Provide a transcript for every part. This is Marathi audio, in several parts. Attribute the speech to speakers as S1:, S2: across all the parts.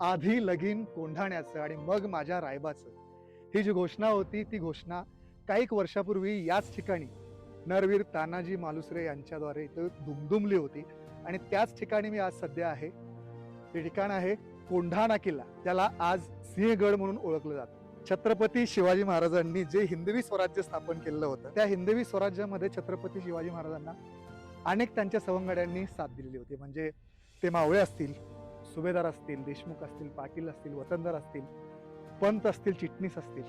S1: आधी लगीन कोंढाण्याचं आणि मग माझ्या रायबाचं, ही जी घोषणा होती ती घोषणा काही वर्षापूर्वी याच ठिकाणी नरवीर तानाजी मालुसरे यांच्याद्वारे इथं दुमदुमली होती. आणि त्याच ठिकाणी मी आज सध्या आहे. ते ठिकाण आहे कोंढाणा किल्ला, ज्याला आज सिंहगड म्हणून ओळखलं जातं. छत्रपती शिवाजी महाराजांनी जे हिंदवी स्वराज्य स्थापन केलेलं होतं, त्या हिंदवी स्वराज्यामध्ये छत्रपती शिवाजी महाराजांना अनेक त्यांच्या सवंगड्यांनी साथ दिलेली होती. म्हणजे ते मावळे असतील, सुभेदार असतील, देशमुख असतील, पाटील असतील, वतनदार असतील, पंत असतील, चिटणीस असतील,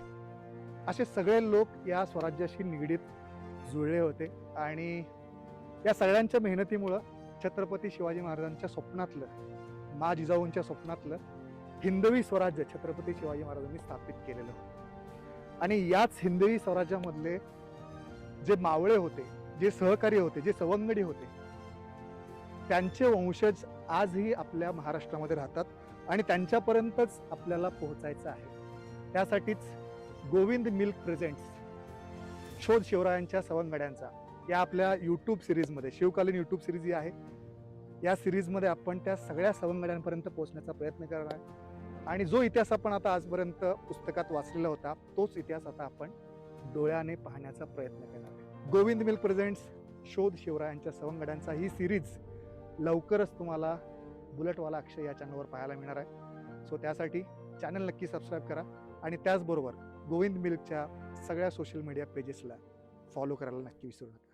S1: असे सगळे लोक या स्वराज्याशी निगडीत जुळले होते. आणि या सगळ्यांच्या मेहनतीमुळं छत्रपती शिवाजी महाराजांच्या स्वप्नातलं, मा जिजाऊंच्या स्वप्नातलं हिंदवी स्वराज्य छत्रपती शिवाजी महाराजांनी स्थापित केलेलं होतं. आणि याच हिंदवी स्वराज्यामधले जे मावळे होते, जे सहकारी होते, जे सवंगडी होते, त्यांचे वंशज आजही आपल्या महाराष्ट्रामध्ये राहतात आणि त्यांच्यापर्यंतच आपल्याला पोहोचायचं आहे. त्यासाठीच गोविंद मिल्क प्रेझेंट्स शोध शिवरायांच्या सवंगड्यांचा या आपल्या यूट्यूब सिरीजमध्ये, शिवकालीन यूट्यूब सिरीज ही आहे, या सिरीजमध्ये आपण त्या सगळ्या सवंगड्यांपर्यंत पोहोचण्याचा प्रयत्न करणार आहे. आणि जो इतिहास आपण आता आजपर्यंत पुस्तकात वाचलेला होता, तोच इतिहास आता आपण डोळ्याने पाहण्याचा प्रयत्न करणार आहे. गोविंद मिल्क प्रेझेंट्स शोध शिवरायांच्या सवंगड्यांचा ही सिरीज लवकरच तुम्हाला बुलेटवाला अक्षय या चॅनलवर पाहायला मिळणार आहे. सो त्यासाठी चॅनल नक्की सबस्क्राईब करा आणि त्याचबरोबर गोविंद मिल्कच्या सगळ्या सोशल मीडिया पेजेसला फॉलो करायला नक्की विसरू नका.